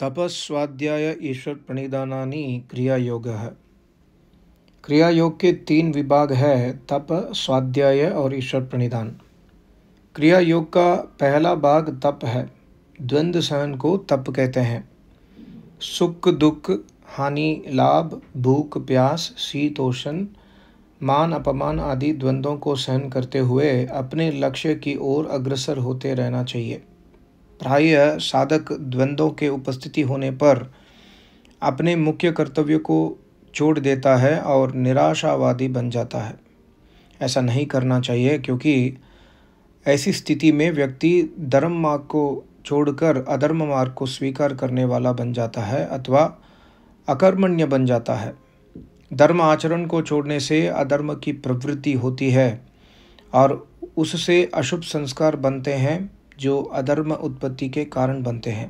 तपस्वाध्याय ईश्वर प्रणिधानानि क्रियायोगः। क्रियायोग के 3 विभाग है, तप, स्वाध्याय और ईश्वर प्रणिधान। क्रियायोग का पहला भाग तप है। द्वंद्व सहन को तप कहते हैं। सुख दुख, हानि लाभ, भूख प्यास, शीतोष्ण, मान अपमान आदि द्वंद्वों को सहन करते हुए अपने लक्ष्य की ओर अग्रसर होते रहना चाहिए। प्रायः साधक द्वंद्वों के उपस्थिति होने पर अपने मुख्य कर्तव्य को छोड़ देता है और निराशावादी बन जाता है। ऐसा नहीं करना चाहिए, क्योंकि ऐसी स्थिति में व्यक्ति धर्म मार्ग को छोड़कर अधर्म मार्ग को स्वीकार करने वाला बन जाता है अथवा अकर्मण्य बन जाता है। धर्म आचरण को छोड़ने से अधर्म की प्रवृत्ति होती है और उससे अशुभ संस्कार बनते हैं जो अधर्म उत्पत्ति के कारण बनते हैं।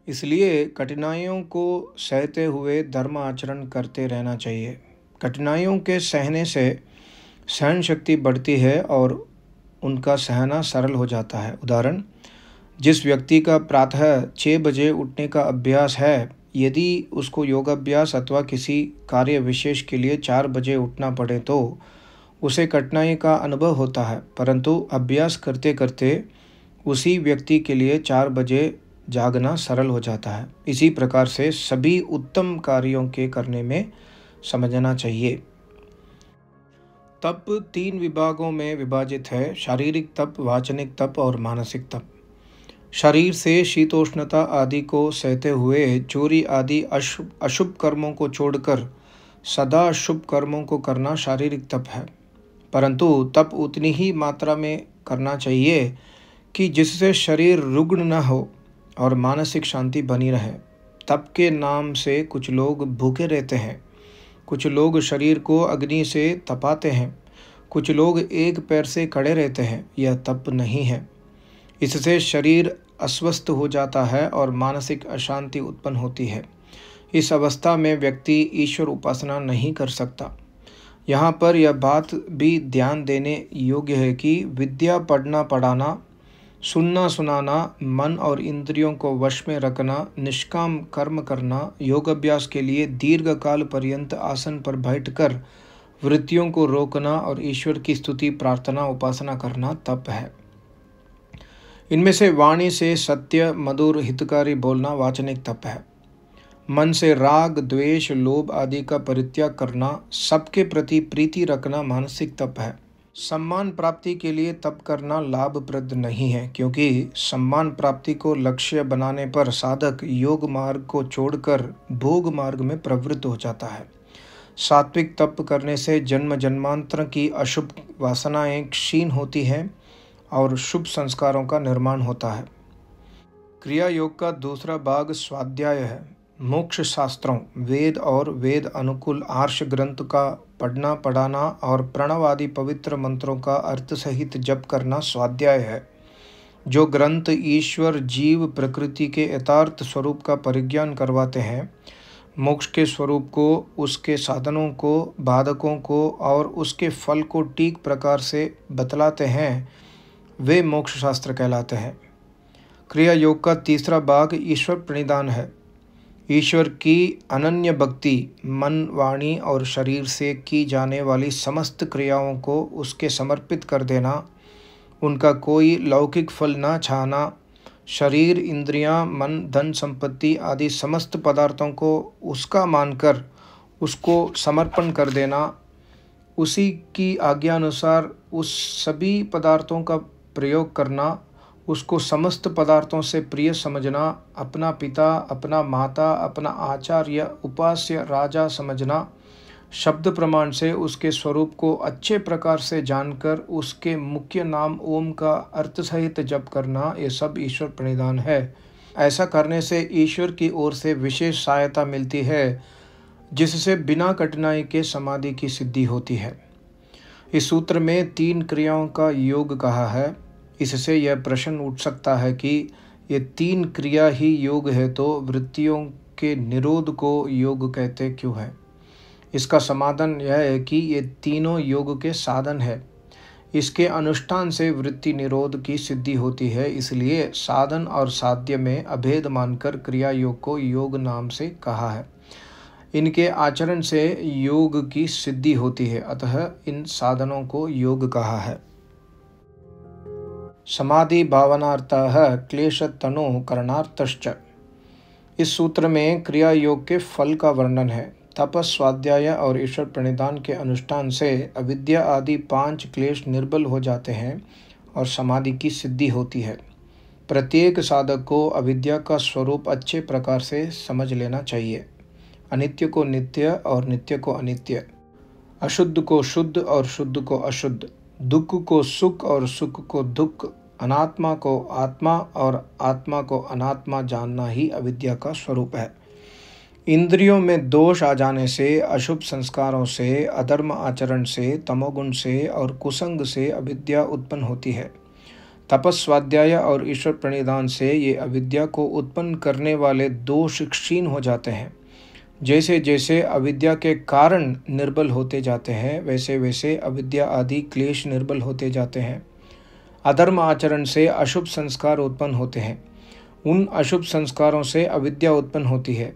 इसलिए कठिनाइयों को सहते हुए धर्म आचरण करते रहना चाहिए। कठिनाइयों के सहने से सहन शक्ति बढ़ती है और उनका सहना सरल हो जाता है। उदाहरण, जिस व्यक्ति का प्रातः 6 बजे उठने का अभ्यास है, यदि उसको योगाभ्यास अथवा किसी कार्य विशेष के लिए 4 बजे उठना पड़े तो उसे कठिनाई का अनुभव होता है, परंतु अभ्यास करते करते उसी व्यक्ति के लिए 4 बजे जागना सरल हो जाता है। इसी प्रकार से सभी उत्तम कार्यों के करने में समझना चाहिए। तप 3 विभागों में विभाजित है: शारीरिक तप, वाचनिक तप और मानसिक तप। शरीर से शीतोष्णता आदि को सहते हुए चोरी आदि अशुभ कर्मों को छोड़कर सदा शुभ कर्मों को करना शारीरिक तप है, परंतु तप उतनी ही मात्रा में करना चाहिए कि जिससे शरीर रुग्ण न हो और मानसिक शांति बनी रहे। तप के नाम से कुछ लोग भूखे रहते हैं, कुछ लोग शरीर को अग्नि से तपाते हैं, कुछ लोग एक पैर से खड़े रहते हैं। यह तप नहीं है। इससे शरीर अस्वस्थ हो जाता है और मानसिक अशांति उत्पन्न होती है। इस अवस्था में व्यक्ति ईश्वर उपासना नहीं कर सकता। यहाँ पर यह बात भी ध्यान देने योग्य है कि विद्या पढ़ना पढ़ाना, सुनना सुनाना, मन और इंद्रियों को वश में रखना, निष्काम कर्म करना, योग अभ्यास के लिए दीर्घ काल पर्यंत आसन पर बैठकर वृत्तियों को रोकना और ईश्वर की स्तुति प्रार्थना उपासना करना तप है। इनमें से वाणी से सत्य मधुर हितकारी बोलना वाचनिक तप है। मन से राग द्वेष लोभ आदि का परित्याग करना, सबके प्रति प्रीति रखना मानसिक तप है। सम्मान प्राप्ति के लिए तप करना लाभप्रद नहीं है, क्योंकि सम्मान प्राप्ति को लक्ष्य बनाने पर साधक योग मार्ग को छोड़कर भोग मार्ग में प्रवृत्त हो जाता है। सात्विक तप करने से जन्म जन्मांतर की अशुभ वासनाएं क्षीण होती हैं और शुभ संस्कारों का निर्माण होता है। क्रिया योग का दूसरा भाग स्वाध्याय है। मोक्ष शास्त्रों, वेद और वेद अनुकूल आर्ष ग्रंथ का पढ़ना पढ़ाना और प्रणव आदि पवित्र मंत्रों का अर्थ सहित जप करना स्वाध्याय है। जो ग्रंथ ईश्वर जीव प्रकृति के यथार्थ स्वरूप का परिज्ञान करवाते हैं, मोक्ष के स्वरूप को, उसके साधनों को, बाधकों को और उसके फल को ठीक प्रकार से बतलाते हैं, वे मोक्ष शास्त्र कहलाते हैं। क्रिया योग का तीसरा भाग ईश्वर प्रणिधान है। ईश्वर की अनन्य भक्ति मन, वाणी और शरीर से की जाने वाली समस्त क्रियाओं को उसके समर्पित कर देना, उनका कोई लौकिक फल न चाहना, शरीर इंद्रियां, मन, धन संपत्ति आदि समस्त पदार्थों को उसका मानकर उसको समर्पण कर देना, उसी की आज्ञा अनुसार उस सभी पदार्थों का प्रयोग करना, उसको समस्त पदार्थों से प्रिय समझना, अपना पिता, अपना माता, अपना आचार्य, उपास्य, राजा समझना, शब्द प्रमाण से उसके स्वरूप को अच्छे प्रकार से जानकर उसके मुख्य नाम ओम का अर्थ सहित जप करना, ये सब ईश्वर प्रणिधान है। ऐसा करने से ईश्वर की ओर से विशेष सहायता मिलती है, जिससे बिना कठिनाई के समाधि की सिद्धि होती है। इस सूत्र में 3 क्रियाओं का योग कहा है। इससे यह प्रश्न उठ सकता है कि ये 3 क्रिया ही योग है तो वृत्तियों के निरोध को योग कहते क्यों है? इसका समाधान यह है कि ये तीनों योग के साधन है। इसके अनुष्ठान से वृत्ति निरोध की सिद्धि होती है। इसलिए साधन और साध्य में अभेद मानकर क्रिया योग को योग नाम से कहा है। इनके आचरण से योग की सिद्धि होती है, अतः इन साधनों को योग कहा है। समाधि भावनार्थः क्लेश तनु करणार्थश्च। इस सूत्र में क्रिया योग के फल का वर्णन है। तपस, स्वाध्याय और ईश्वर प्रणिधान के अनुष्ठान से अविद्या आदि 5 क्लेश निर्बल हो जाते हैं और समाधि की सिद्धि होती है। प्रत्येक साधक को अविद्या का स्वरूप अच्छे प्रकार से समझ लेना चाहिए। अनित्य को नित्य और नित्य को अनित्य, अशुद्ध को शुद्ध और शुद्ध को अशुद्ध, दुख को सुख और सुख को दुख, अनात्मा को आत्मा और आत्मा को अनात्मा जानना ही अविद्या का स्वरूप है। इंद्रियों में दोष आ जाने से, अशुभ संस्कारों से, अधर्म आचरण से, तमोगुण से और कुसंग से अविद्या उत्पन्न होती है। तपस, स्वाध्याय और ईश्वर प्रणिधान से ये अविद्या को उत्पन्न करने वाले दोष क्षीण हो जाते हैं। जैसे जैसे अविद्या के कारण निर्बल होते जाते हैं, वैसे वैसे अविद्या आदि क्लेश निर्बल होते जाते हैं। अधर्म आचरण से अशुभ संस्कार उत्पन्न होते हैं, उन अशुभ संस्कारों से अविद्या उत्पन्न होती है।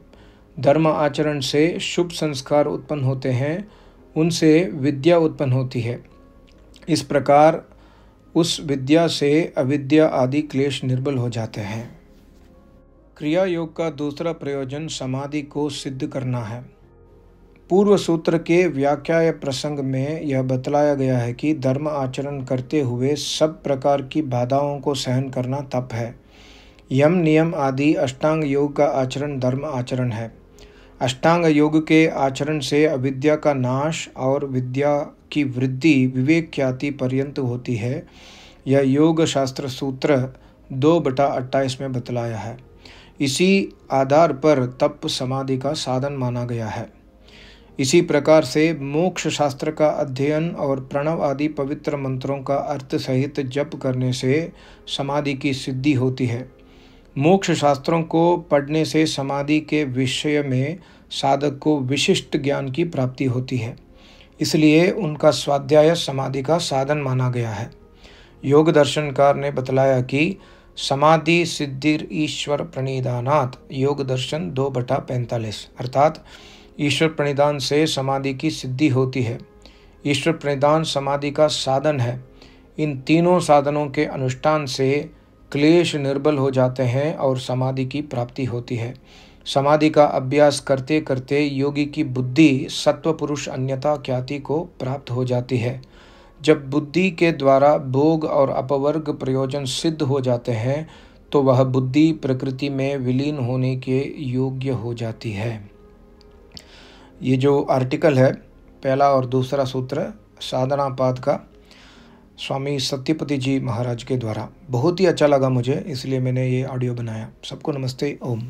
धर्म आचरण से शुभ संस्कार उत्पन्न होते हैं, उनसे विद्या उत्पन्न होती है। इस प्रकार उस विद्या से अविद्या आदि क्लेश निर्बल हो जाते हैं। क्रिया योग का दूसरा प्रयोजन समाधि को सिद्ध करना है। पूर्व सूत्र के व्याख्याय प्रसंग में यह बतलाया गया है कि धर्म आचरण करते हुए सब प्रकार की बाधाओं को सहन करना तप है। यम नियम आदि अष्टांग योग का आचरण धर्म आचरण है। अष्टांग योग के आचरण से अविद्या का नाश और विद्या की वृद्धि विवेक ख्याति पर्यंत होती है। यह योग शास्त्र सूत्र 2/28 में बतलाया है। इसी आधार पर तप समाधि का साधन माना गया है। इसी प्रकार से मोक्ष शास्त्र का अध्ययन और प्रणव आदि पवित्र मंत्रों का अर्थ सहित जप करने से समाधि की सिद्धि होती है। मोक्ष शास्त्रों को पढ़ने से समाधि के विषय में साधक को विशिष्ट ज्ञान की प्राप्ति होती है, इसलिए उनका स्वाध्याय समाधि का साधन माना गया है। योग दर्शनकार ने बतलाया कि समाधि सिद्धिर ईश्वर प्रणिधानात्, योग दर्शन 2/45, अर्थात ईश्वर प्रणिधान से समाधि की सिद्धि होती है। ईश्वर प्रणिधान समाधि का साधन है। इन तीनों साधनों के अनुष्ठान से क्लेश निर्बल हो जाते हैं और समाधि की प्राप्ति होती है। समाधि का अभ्यास करते करते योगी की बुद्धि सत्व पुरुष अन्यथा ख्याति को प्राप्त हो जाती है। जब बुद्धि के द्वारा भोग और अपवर्ग प्रयोजन सिद्ध हो जाते हैं तो वह बुद्धि प्रकृति में विलीन होने के योग्य हो जाती है। ये जो आर्टिकल है, पहला और दूसरा सूत्र साधनापाद का, स्वामी सत्यपति जी महाराज के द्वारा, बहुत ही अच्छा लगा मुझे, इसलिए मैंने ये ऑडियो बनाया। सबको नमस्ते, ओम।